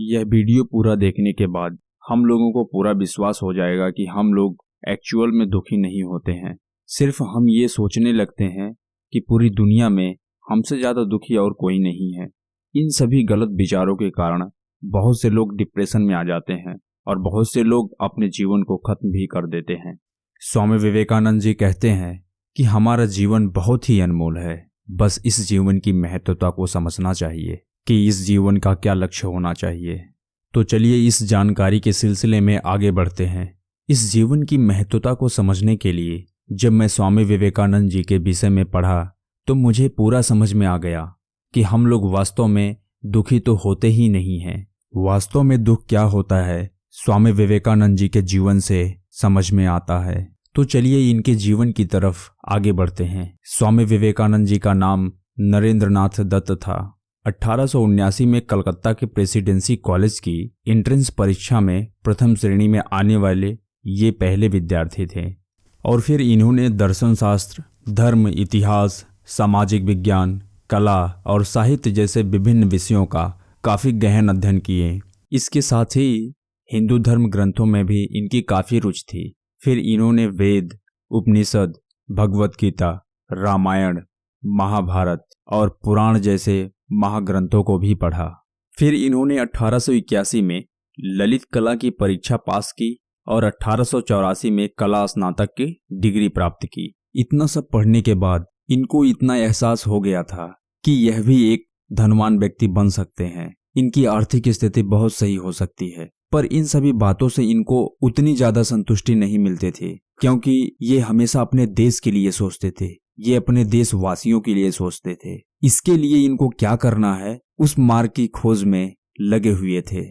यह वीडियो पूरा देखने के बाद हम लोगों को पूरा विश्वास हो जाएगा कि हम लोग एक्चुअल में दुखी नहीं होते हैं। सिर्फ हम ये सोचने लगते हैं कि पूरी दुनिया में हमसे ज़्यादा दुखी और कोई नहीं है। इन सभी गलत विचारों के कारण बहुत से लोग डिप्रेशन में आ जाते हैं और बहुत से लोग अपने जीवन को खत्म भी कर देते हैं। स्वामी विवेकानंद जी कहते हैं कि हमारा जीवन बहुत ही अनमोल है, बस इस जीवन की महत्वता को समझना चाहिए कि इस जीवन का क्या लक्ष्य होना चाहिए। तो चलिए इस जानकारी के सिलसिले में आगे बढ़ते हैं। इस जीवन की महत्वता को समझने के लिए जब मैं स्वामी विवेकानंद जी के विषय में पढ़ा तो मुझे पूरा समझ में आ गया कि हम लोग वास्तव में दुखी तो होते ही नहीं हैं। वास्तव में दुख क्या होता है स्वामी विवेकानंद जी के जीवन से समझ में आता है। तो चलिए इनके जीवन की तरफ आगे बढ़ते हैं। स्वामी विवेकानंद जी का नाम नरेंद्रनाथ दत्त था। 1879 में कलकत्ता के प्रेसिडेंसी कॉलेज की एंट्रेंस परीक्षा में प्रथम श्रेणी में आने वाले ये पहले विद्यार्थी थे और फिर इन्होंने दर्शन शास्त्र, धर्म, इतिहास, सामाजिक विज्ञान, कला और साहित्य जैसे विभिन्न विषयों का काफ़ी गहन अध्ययन किए। इसके साथ ही हिंदू धर्म ग्रंथों में भी इनकी काफ़ी रुचि थी। फिर इन्होंने वेद, उपनिषद, भगवत गीता, रामायण, महाभारत और पुराण जैसे महाग्रंथों को भी पढ़ा। फिर इन्होंने 1881 में ललित कला की परीक्षा पास की और 1884 में कला स्नातक की डिग्री प्राप्त की। इतना सब पढ़ने के बाद इनको इतना एहसास हो गया था कि यह भी एक धनवान व्यक्ति बन सकते हैं, इनकी आर्थिक स्थिति बहुत सही हो सकती है। पर इन सभी बातों से इनको उतनी ज्यादा संतुष्टि नहीं मिलते थे, क्योंकि ये हमेशा अपने देश के लिए सोचते थे, ये अपने देशवासियों के लिए सोचते थे। इसके लिए इनको क्या करना है उस मार्ग की खोज में लगे हुए थे।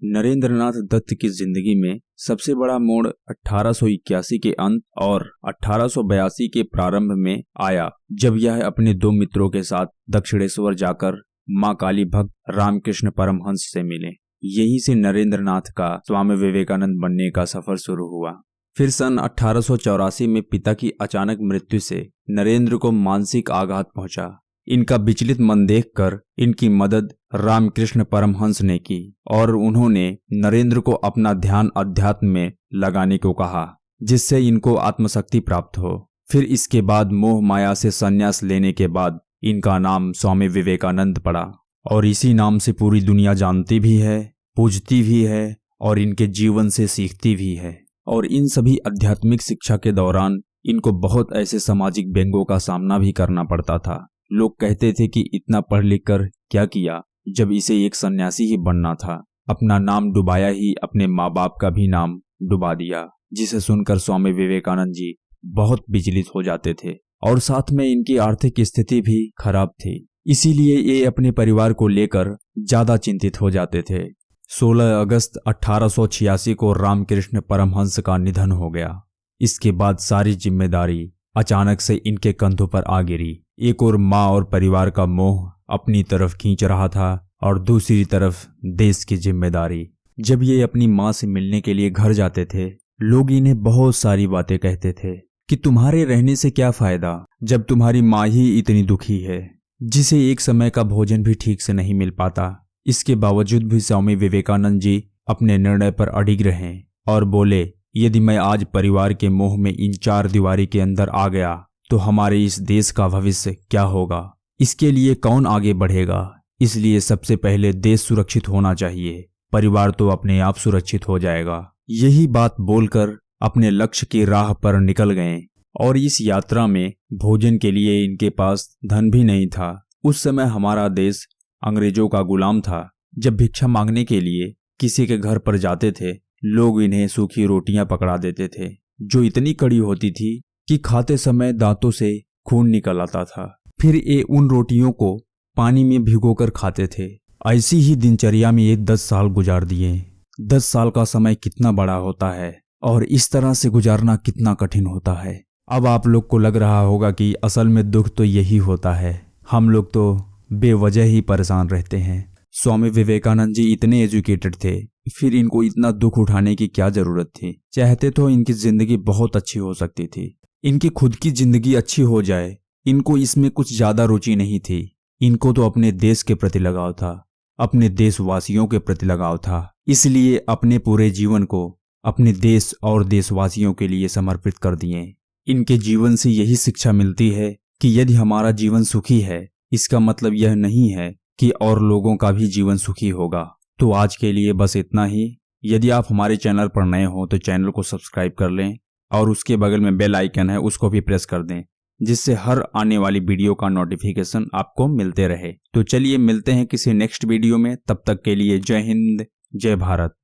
नरेंद्रनाथ दत्त की जिंदगी में सबसे बड़ा मोड़ 1881 के अंत और 1882 के प्रारंभ में आया, जब यह अपने दो मित्रों के साथ दक्षिणेश्वर जाकर मां काली भक्त रामकृष्ण परमहंस से मिले। यहीं से नरेंद्रनाथ का स्वामी विवेकानंद बनने का सफर शुरू हुआ। फिर सन 1884 में पिता की अचानक मृत्यु से नरेंद्र को मानसिक आघात पहुंचा। इनका विचलित मन देखकर इनकी मदद रामकृष्ण परमहंस ने की और उन्होंने नरेंद्र को अपना ध्यान अध्यात्म में लगाने को कहा, जिससे इनको आत्मशक्ति प्राप्त हो। फिर इसके बाद मोह माया से संन्यास लेने के बाद इनका नाम स्वामी विवेकानंद पड़ा और इसी नाम से पूरी दुनिया जानती भी है, पूजती भी है और इनके जीवन से सीखती भी है। और इन सभी आध्यात्मिक शिक्षा के दौरान इनको बहुत ऐसे सामाजिक व्यंग्यों का सामना भी करना पड़ता था। लोग कहते थे कि इतना पढ़ लिख कर क्या किया, जब इसे एक सन्यासी ही बनना था। अपना नाम डुबाया ही अपने माँ बाप का भी नाम डुबा दिया, जिसे सुनकर स्वामी विवेकानंद जी बहुत विचलित हो जाते थे और साथ में इनकी आर्थिक स्थिति भी खराब थी। इसीलिए ये अपने परिवार को लेकर ज्यादा चिंतित हो जाते थे। 16 अगस्त 1886 को रामकृष्ण परमहंस का निधन हो गया। इसके बाद सारी जिम्मेदारी अचानक से इनके कंधों पर आ गिरी। एक और माँ और परिवार का मोह अपनी तरफ खींच रहा था और दूसरी तरफ देश की जिम्मेदारी। जब ये अपनी माँ से मिलने के लिए घर जाते थे, लोग इन्हें बहुत सारी बातें कहते थे कि तुम्हारे रहने से क्या फायदा जब तुम्हारी माँ ही इतनी दुखी है, जिसे एक समय का भोजन भी ठीक से नहीं मिल पाता। इसके बावजूद भी स्वामी विवेकानंद जी अपने निर्णय पर अडिग रहे और बोले, यदि मैं आज परिवार के मोह में इन चार दीवारी के अंदर आ गया तो हमारे इस देश का भविष्य क्या होगा, इसके लिए कौन आगे बढ़ेगा। इसलिए सबसे पहले देश सुरक्षित होना चाहिए, परिवार तो अपने आप सुरक्षित हो जाएगा। यही बात बोलकर अपने लक्ष्य की राह पर निकल गए और इस यात्रा में भोजन के लिए इनके पास धन भी नहीं था। उस समय हमारा देश अंग्रेजों का गुलाम था। जब भिक्षा मांगने के लिए किसी के घर पर जाते थे, लोग इन्हें सूखी रोटियां पकड़ा देते थे, जो इतनी कड़ी होती थी कि खाते समय दांतों से खून निकल आता था। फिर ये उन रोटियों को पानी में भिगोकर खाते थे। ऐसी ही दिनचर्या में ये 10 साल गुजार दिए। 10 साल का समय कितना बड़ा होता है और इस तरह से गुजारना कितना कठिन होता है। अब आप लोग को लग रहा होगा कि असल में दुख तो यही होता है, हम लोग तो बेवजह ही परेशान रहते हैं। स्वामी विवेकानंद जी इतने एजुकेटेड थे, फिर इनको इतना दुख उठाने की क्या जरूरत थी। चाहते तो इनकी जिंदगी बहुत अच्छी हो सकती थी। इनकी खुद की जिंदगी अच्छी हो जाए, इनको इसमें कुछ ज्यादा रुचि नहीं थी। इनको तो अपने देश के प्रति लगाव था। अपने देशवासियों के प्रति लगाव था, इसलिए अपने पूरे जीवन को अपने देश और देशवासियों के लिए समर्पित कर दिए। इनके जीवन से यही शिक्षा मिलती है कि यदि हमारा जीवन सुखी है, इसका मतलब यह नहीं है कि और लोगों का भी जीवन सुखी होगा। तो आज के लिए बस इतना ही। यदि आप हमारे चैनल पर नए हो तो चैनल को सब्सक्राइब कर लें और उसके बगल में बेल आइकन है उसको भी प्रेस कर दें, जिससे हर आने वाली वीडियो का नोटिफिकेशन आपको मिलते रहे। तो चलिए मिलते हैं किसी नेक्स्ट वीडियो में, तब तक के लिए जय हिंद, जय भारत।